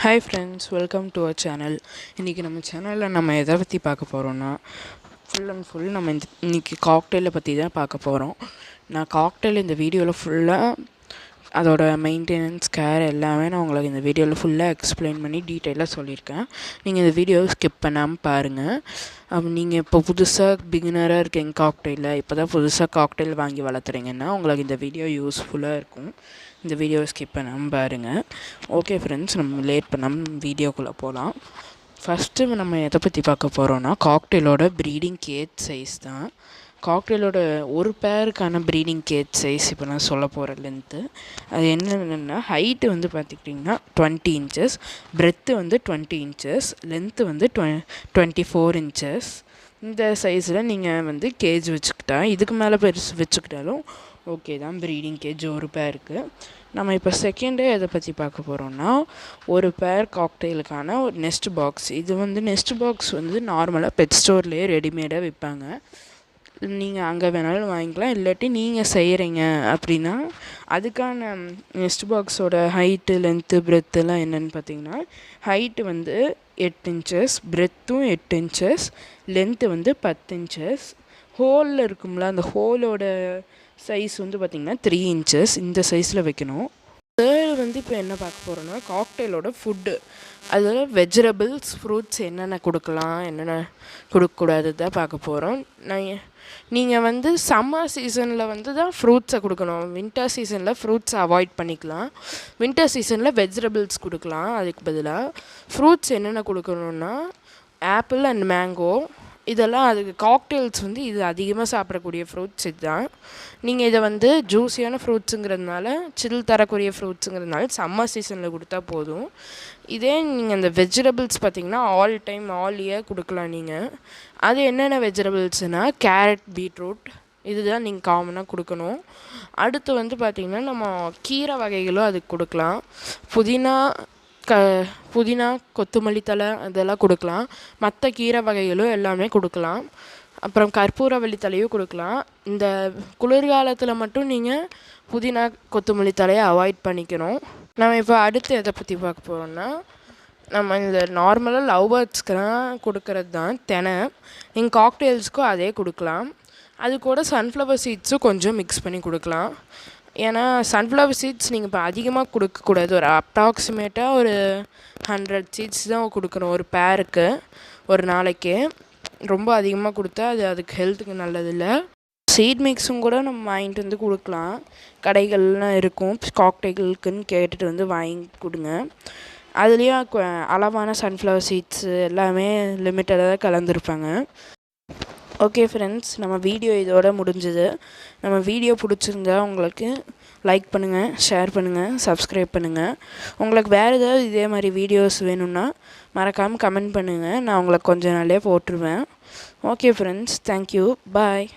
Hi friends, welcome to our channel. இன்றைக்கி நம்ம சேனலில் நம்ம எதை பற்றி பார்க்க போகிறோன்னா ஃபுல் அண்ட் ஃபுல் நம்ம இன்றைக்கி காக்டெயிலை பற்றி தான் பார்க்க போகிறோம். நான் காக்டெயில் இந்த வீடியோவில் ஃபுல்லாக அதோட மெயின்டெனன்ஸ் கேர் எல்லாமே நான் உங்களுக்கு இந்த வீடியோவில் ஃபுல்லாக எக்ஸ்பிளைன் பண்ணி டீட்டெயிலாக சொல்லியிருக்கேன். நீங்கள் இந்த வீடியோவை ஸ்கிப் பண்ணாமல் பாருங்கள். நீங்கள் இப்போ புதுசாக பிகினராக இருக்கீங்க காக்டெயிலில், இப்போ தான் புதுசாக காக்டெயில் வாங்கி வளர்த்துறீங்கன்னா உங்களுக்கு இந்த வீடியோ யூஸ்ஃபுல்லாக இருக்கும். இந்த வீடியோவை ஸ்கிப் பண்ணாமல் பாருங்கள். ஓகே ஃப்ரெண்ட்ஸ், நம்ம லேட் பண்ணாமல் வீடியோக்குள்ளே போகலாம். ஃபஸ்ட்டு நம்ம எதை பற்றி பார்க்க போகிறோன்னா காக்டெயிலோட ப்ரீடிங் கேஜ் சைஸ் தான். காக்டெயிலோட ஒரு பேருக்கான ப்ரீடிங் கேஜ் சைஸ் இப்போ நான் சொல்ல போகிற லென்த்து அது என்னென்னா, ஹைட்டு வந்து பார்த்துக்கிட்டிங்கன்னா 20 inches, பிரெத்து வந்து 20 inches, லென்த்து வந்து 24 inches. இந்த சைஸில் நீங்கள் வந்து கேஜ் வச்சுக்கிட்டா, இதுக்கு மேலே பெருசு வச்சுக்கிட்டாலும் ஓகே தான். ப்ரீடிங் கேஜ் ஒரு பேருக்கு. நம்ம இப்போ செகண்டே எதை பற்றி பார்க்க போகிறோன்னா, ஒரு பேர் காக்டெயிலுக்கான ஒரு நெஸ்ட் பாக்ஸ். இது வந்து நெஸ்ட் பாக்ஸ் வந்து நார்மலாக பெட் ஸ்டோர்லேயே ரெடிமேடாக விற்பாங்க. நீங்கள் அங்கே வேணாலும் வாங்கிக்கலாம். இல்லாட்டி நீங்கள் செய்கிறீங்க அப்படின்னா அதுக்கான நெஸ்ட் பாக்ஸோட ஹைட்டு, லென்த்து, பிரெத்துலாம் என்னென்னு பார்த்தீங்கன்னா, ஹைட்டு வந்து 8 inches, பிரெத்தும் 8 inches, லென்த்து வந்து 10 inches. ஹோலில் இருக்கும்ல, அந்த ஹோலோட சைஸ் வந்து பார்த்திங்கன்னா 3 inches. இந்த சைஸில் வைக்கணும். தேர்டு வந்து இப்போ என்ன பார்க்க போகிறோன்னா, காக்டெயிலோட ஃபுட்டு. அதில் வெஜிடபிள்ஸ், ஃப்ரூட்ஸ் என்னென்ன கொடுக்கலாம், என்னென்ன கொடுக்கக்கூடாது தான் பார்க்க போகிறோம். நீங்கள் வந்து சம்மர் சீசனில் வந்து தான் ஃப்ரூட்ஸை கொடுக்கணும். வின்டர் சீசனில் ஃப்ரூட்ஸை அவாய்ட் பண்ணிக்கலாம். வின்டர் சீசனில் வெஜிடபிள்ஸ் கொடுக்கலாம். அதுக்கு பதிலாக ஃப்ரூட்ஸ் என்னென்ன கொடுக்கணுன்னா, ஆப்பிள் அண்ட் மேங்கோ. இதெல்லாம் அதுக்கு காக்டெயில்ஸ் வந்து இது அதிகமாக சாப்பிடக்கூடிய ஃப்ரூட்ஸ் இதுதான். நீங்கள் இதை வந்து ஜூஸியான ஃப்ரூட்ஸுங்கிறதுனால, சில் தரக்கூடிய ஃப்ரூட்ஸுங்கிறதுனால சம்மர் சீசனில் கொடுத்தா போதும். இதே நீங்கள் இந்த வெஜிடபிள்ஸ் பார்த்திங்கன்னா ஆல் டைம் ஆல் இயர் கொடுக்கலாம். நீங்கள் அது என்னென்ன வெஜிடபிள்ஸ்னால், கேரட், பீட்ரூட், இதுதான் நீங்கள் காமனாக கொடுக்கணும். அடுத்து வந்து பார்த்திங்கன்னா நம்ம கீரை வகைகளும் அதுக்கு கொடுக்கலாம். புதினா, கொத்தமல்லி தழை அதெல்லாம் கொடுக்கலாம். மற்ற கீரை வகைகளும் எல்லாமே கொடுக்கலாம். அப்புறம் கற்பூரவள்ளி தலையும் கொடுக்கலாம். இந்த குளிர்காலத்தில் மட்டும் நீங்கள் புதினா, கொத்தமல்லி தலையை அவாய்ட் பண்ணிக்கணும். நம்ம இப்போ அடுத்து எதை பற்றி பார்க்க போகிறோம்னா, நம்ம இந்த நார்மலாக லவ் பேர்ட்ஸ்க்கெலாம் கொடுக்கறது தான் தெனை. நீங்கள் காக்டெயில்ஸ்க்கும் அதே கொடுக்கலாம். அது கூட சன்ஃப்ளவர் சீட்ஸும் கொஞ்சம் மிக்ஸ் பண்ணி கொடுக்கலாம். ஏன்னா சன்ஃப்ளவர் சீட்ஸ் நீங்கள் இப்போ அதிகமாக கொடுக்கக்கூடாது. ஒரு அப்ராக்சிமேட்டாக ஒரு 100 seeds தான் கொடுக்கணும் ஒரு பேருக்கு ஒரு நாளைக்கு. ரொம்ப அதிகமாக கொடுத்தா அதுக்கு ஹெல்த்துக்கு நல்லதில்லை. சீட் மிக்ஸும் கூட நம்ம வாங்கிட்டு வந்து கொடுக்கலாம். கடைகள்லாம் இருக்கும், காக்டெயிலுக்குன்னு கேட்டுட்டு வந்து வாங்கி கொடுங்க. அதுலேயும் அளவான சன்ஃப்ளவர் சீட்ஸு எல்லாமே லிமிட்டடாக தான் கலந்துருப்பாங்க. ஓகே ஃப்ரெண்ட்ஸ், நம்ம வீடியோ இதோட முடிஞ்சுது. நம்ம வீடியோ பிடிச்சிருந்தா உங்களுக்கு லைக் பண்ணுங்கள், ஷேர் பண்ணுங்கள், சப்ஸ்கிரைப் பண்ணுங்கள். உங்களுக்கு வேறு ஏதாவது இதே மாதிரி வீடியோஸ் வேணும்னா மறக்காமல் கமெண்ட் பண்ணுங்கள். நான் உங்களுக்கு கொஞ்ச நாளே போட்டுருவேன். ஓகே ஃப்ரெண்ட்ஸ், தேங்க்யூ, பாய்.